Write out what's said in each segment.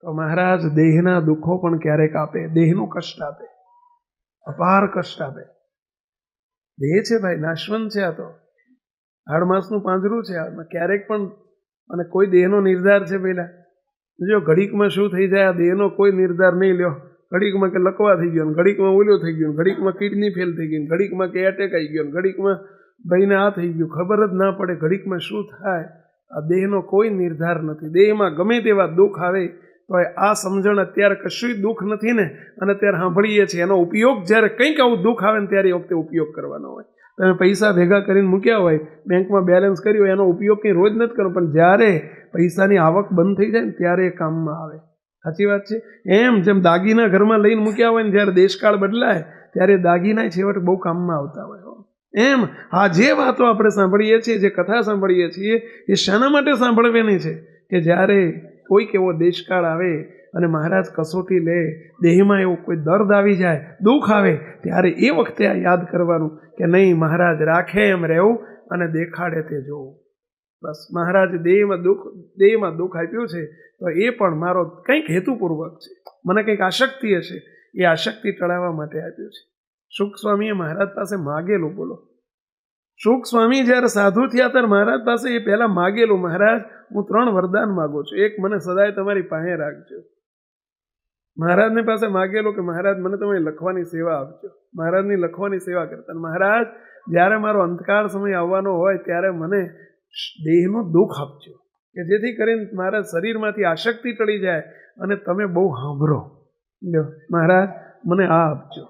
તો મહારાજ દેહના દુઃખો પણ ક્યારેક આપે, દેહનું કષ્ટ આપે, અપાર કષ્ટ આપે. દેહ છે ભાઈ, નાશવંત છે, આ તો હાડમાસનું પાંજરું છે. આમાં ક્યારેક પણ, અને કોઈ દેહનો નિર્ધાર છે પહેલા જો ઘડીકમાં શું થઈ જાય, આ દેહનો કોઈ નિર્ધાર નહીં લ્યો. ઘડીકમાં કે લકવા થઈ ગયો, ઘડીકમાં ઓલ્યો થઈ ગયો, ઘડીકમાં કિડની ફેલ થઈ ગઈ, ઘડીકમાં કે એટેક આવી ગયો, ઘડીકમાં ભાઈને આ થઈ ગયું, ખબર જ ના પડે ઘડીકમાં શું થાય. આ દેહનો કોઈ નિર્ધાર નથી. દેહમાં ગમે તેવા દુઃખ આવે તો આ સમજણ અત્યારે કશું દુઃખ નથી ને, અને અત્યારે સાંભળીએ છીએ એનો ઉપયોગ જ્યારે કંઈક આવું દુઃખ આવે ને ત્યારે એ વખતે ઉપયોગ કરવાનો હોય. તમે પૈસા ભેગા કરીને મૂક્યા હોય, બેંકમાં બેલેન્સ કર્યું હોય, એનો ઉપયોગ કંઈ રોજ નથી કરવો, પણ જ્યારે પૈસાની આવક બંધ થઈ જાય ને ત્યારે એ કામમાં આવે. સાચી વાત છે. એમ જેમ દાગીના ઘરમાં લઈને મૂક્યા હોય ને, જ્યારે દેશકાળ બદલાય ત્યારે દાગીના છેવટે બહુ કામમાં આવતા હોય. એમ આ જે વાતો આપણે સાંભળીએ છીએ, જે કથા સાંભળીએ છીએ, એ શાના માટે સાંભળવાની છે કે જ્યારે કોઈક એવો દેશકાળ આવે અને મહારાજ કસોટી લે, દેહમાં એવું કોઈ દર્દ આવી જાય, દુઃખ આવે, ત્યારે એ વખતે આ યાદ કરવાનું કે નહીં, મહારાજ રાખે એમ રહેવું અને દેખાડે તે જોવું. બસ મહારાજ દેહમાં દુઃખ આપ્યું છે તો એ પણ મારો કંઈક હેતુપૂર્વક છે, મને કંઈક આશક્તિ હશે, એ આશક્તિ ટળાવવા માટે આપ્યું છે. શુક સ્વામીએ મહારાજ પાસે માગેલું. બોલો, શુક સ્વામી જ્યારે સાધુ થયા ત્યારે મહારાજ પાસે એ પહેલા માગેલું, મહારાજ હું 3 વરદાન માગું છું, એક મને સદાય તમારી પાસે રાખજો. મહારાજની પાસે માગેલું કે મહારાજ મને તમે લખવાની સેવા આપજો. મહારાજની લખવાની સેવા કરતા, મહારાજ જ્યારે મારો અંતકાળ સમય આવવાનો હોય ત્યારે મને દેહનું દુઃખ આપજો, કે જેથી કરીને મારા શરીરમાંથી આશક્તિ ટળી જાય અને તમે બહુ સાંભળો. લ્યો મહારાજ મને આ આપજો.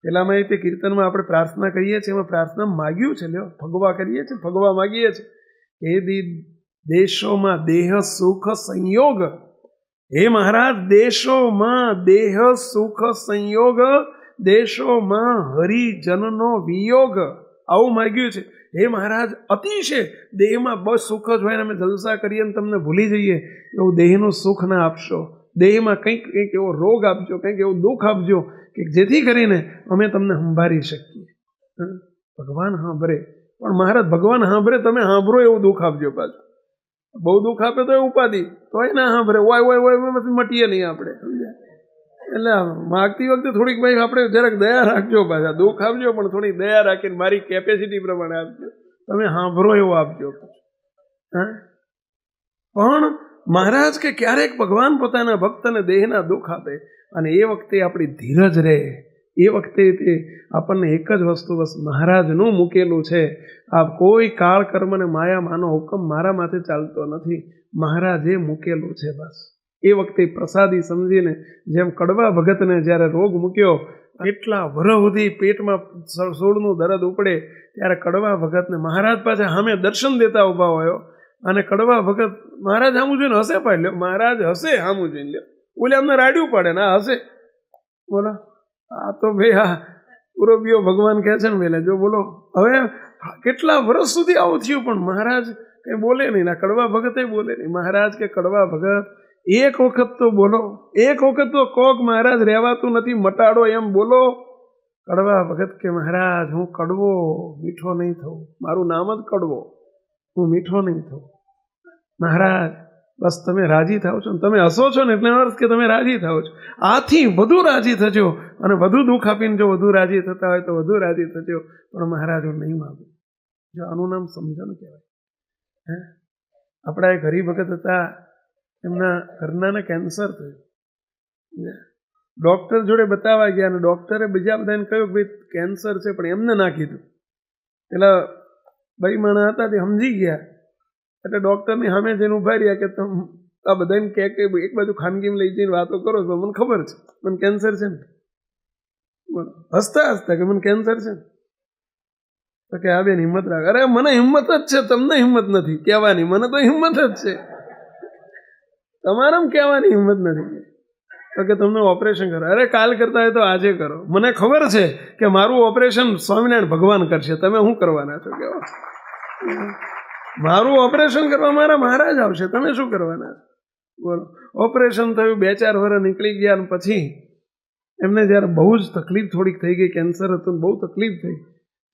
પેલામાં તે કીર્તનમાં આપણે પ્રાર્થના કરીએ છીએ, એમાં પ્રાર્થના માગ્યું છે. લ્યો ભગવા કરીએ છીએ, ભગવા માગીએ છીએ. એ દેશોમાં દેહ સુખ સંયોગ, હે મહારાજ દેશોમાં દેહ સુખ સંયોગ, દેશોમાં હરિજનનો વિયોગ, આવું માગ્યું છે. હે મહારાજ અતિશય દેહમાં બસ સુખ જ હોય ને અમે જલસા કરીએ ને તમને ભૂલી જઈએ, એવું દેહનું સુખ ના આપશો. દેહમાં કંઈક એવો રોગ આપજો, કંઈક એવું દુઃખ આપજો કે જેથી કરીને અમે તમને સંભાળી શકીએ. ભગવાન સાંભળે, પણ મહારાજ ભગવાન સાંભળે, તમે સાંભળો એવું દુઃખ આપજો. પાછું બહુ દુઃખ આપે તો એ ઉપાધિ, તોય ના સાંભળે, ઓય મટીએ નહીં આપણે. સમજ્યા? એટલે માગતી વખતે થોડીક ભાઈ આપણે જરાક દયા રાખજો. પાછા દુઃખ આપજો પણ થોડીક દયા રાખીને મારી કેપેસિટી પ્રમાણે આપજો, તમે સાંભળો એવું આપજો. હા, પણ મહારાજ કે ક્યારેક ભગવાન પોતાના ભક્તને દેહના દુઃખ આપે અને એ વખતે આપણી ધીરજ રહે. એ વખતે તે આપણને એક જ વસ્તુ બસ મહારાજનું મૂકેલું છે. આ કોઈ કાળ કર્મ અને માયામાંનો હુકમ મારા માથે ચાલતો નથી, મહારાજે મૂકેલું છે. બસ એ વખતે પ્રસાદી સમજીને, જેમ કડવા ભગતને જ્યારે રોગ મૂક્યો, એટલા વર્ષ સુધી પેટમાં સોળનું દર્દ ઉપડે, ત્યારે કડવા ભગતને મહારાજ પાસે સામે દર્શન દેતા ઊભા હોય અને કડવા ભગત મહારાજ સામું જોઈને હસે પાડે. લ્યો મહારાજ હસે સામું જોઈને, લ્યો ઓલે અમને રાડ્યું પડે ને હસે. બોલો, આ તો ભાઈ હા પૂરોબીઓ ભગવાન કહે છે ને પેલા, જો બોલો હવે કેટલા વર્ષ સુધી આવું થયું પણ મહારાજ કંઈ બોલે નહીં, ના કડવા ભગતે બોલે નહીં. મહારાજ કે કડવા ભગત એક વખત તો બોલો, એક વખત તો કોક મહારાજ રહેવાતું નથી, મટાડો એમ બોલો. કડવા ભગત કે મહારાજ હું કડવો મીઠો નહીં થવું, મારું નામ જ કડવો, હું મીઠો નહીં થવું. મહારાજ બસ તમે રાજી થાવ છો ને, તમે હસો છો ને એટલે અર્થ કે તમે રાજી થાવ છો. આથી વધુ રાજી થજો, અને વધુ દુઃખ આપીને જો વધુ રાજી થતા હોય તો વધુ રાજી થજો, પણ મહારાજ હું નહીં માગું. જો આનું નામ સમજણ કહેવાય. હે, આપણા એક હરિભગત હતા, એમના ઘરનાને કેન્સર થયું. ડૉક્ટર જોડે બતાવવા ગયા અને ડૉક્ટરે બીજા બધાને કહ્યું કે ભાઈ કેન્સર છે, પણ એમને ના કીધું. પેલા ભાઈ માણા હતા તે સમજી ગયા, એટલે ડૉક્ટરની સામે જઈને ઉભા રહ્યા કે તમે આ બધાને કહે કે એક બાજુ ખાનગીમાં લઈ જઈને વાતો કરો છો, મને ખબર છે મને કેન્સર છે ને. હસતા હસતા કે મને કેન્સર છે ને. તો કે આ બેન હિંમત રાખ. અરે મને હિંમત જ છે, તમને હિંમત નથી કહેવાની, મને તો હિંમત જ છે, તમારામાં કહેવાની હિંમત નથી. તો કે તમને ઓપરેશન કરો. અરે કાલ કરતા હોય તો આજે કરો, મને ખબર છે કે મારું ઓપરેશન સ્વામિનારાયણ ભગવાન કરશે, તમે શું કરવાના છો? કેવા મારું ઓપરેશન કરવા મારા મહારાજ આવશે, તમે શું કરવાના છો? બોલો. ઓપરેશન થયું, 2-4 વર્ષ નીકળી ગયા, અને પછી એમને જ્યારે બહુ જ તકલીફ થોડીક થઈ ગઈ, કેન્સર હતું બહુ તકલીફ થઈ,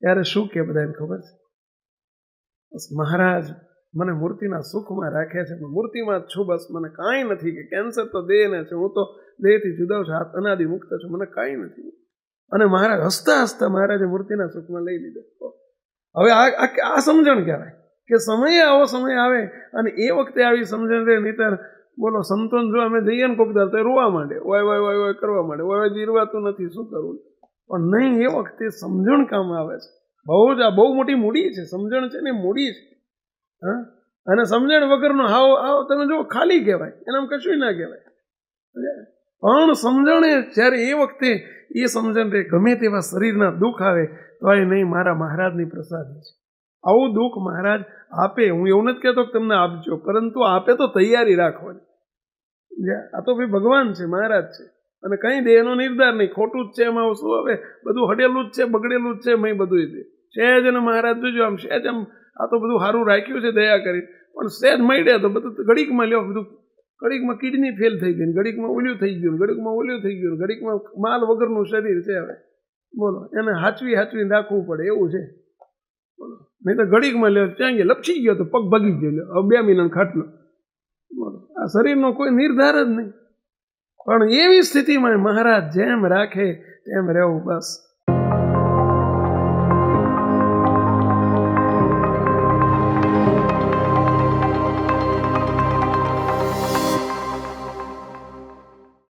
ત્યારે શું કે બધાને ખબર છે? બસ મહારાજ મને મૂર્તિના સુખમાં રાખે છે, મૂર્તિમાં જ છું, બસ મને કાંઈ નથી, કે કેન્સર તો દેહને છે, હું તો દેહથી જુદો છું, અનાદિ મુક્ત છું, મને કાંઈ નથી. અને મહારાજ હસતા હસતા મહારાજે મૂર્તિના સુખમાં લઈ લીધો. હવે આ સમજણ કહેવાય કે સમય આવો સમય આવે અને એ વખતે આવી સમજણ રહે. નહીતર બોલો સંતોન જો અમે જઈએ ને કોક દર તો રોવા માંડે, ઓય ઓય ઓય ઓય કરવા માંડે, ઓય જીરવાતું નથી, શું કરવું. પણ નહીં, એ વખતે સમજણ કામ આવે છે. બહુ મોટી મૂડી છે સમજણ, છે ને મૂડી છે. હા, અને સમજણ વગરનો હાવ તમે જો ખાલી કહેવાય, એનામ કશું ના કહેવાય. પણ સમજણ જ્યારે એ વખતે એ સમજણ રે, ગમે તેવા શરીરના દુઃખ આવે તો એ નહીં, મારા મહારાજની પ્રસાદી છે. આવું દુઃખ મહારાજ આપે. હું એવું નથી કહેતો કે તમને આપજો, પરંતુ આપે તો તૈયારી રાખવાની. આ તો ભાઈ ભગવાન છે, મહારાજ છે, અને કંઈ દેહનો નિર્ધાર નહીં. ખોટું જ છે એમાં શું હવે, બધું હડેલું જ છે, બગડેલું જ છે, મેં બધું છે. સહેજ અને મહારાજ જોજો આમ સહેજ આમ આ તો બધું સારું રાખ્યું છે દયા કરી, પણ સહેજ મળ્યા તો બધું ઘડીકમાં લ્યો, બધું ઘડીકમાં કિડની ફેલ થઈ ગઈ, ઘડીકમાં ઓલ્યું થઈ ગયું, ઘડીકમાં ઓલ્યું થઈ ગયું, ઘડીકમાં માલ વગરનું શરીર છે. હવે બોલો, એને હાચવી રાખવું પડે એવું છે. બોલો, નહીં તો ઘડીકમાં લ્યો ત્યાં ગયા, લપસી ગયો તો પગ ભાગી ગયો, લ્યો હવે 2 મહિનાનો ખાટલો. બોલો, આ શરીરનો કોઈ નિર્ધાર જ નહીં. પણ એવી સ્થિતિમાં મહારાજ જેમ રાખે તેમ રહેવું, બસ.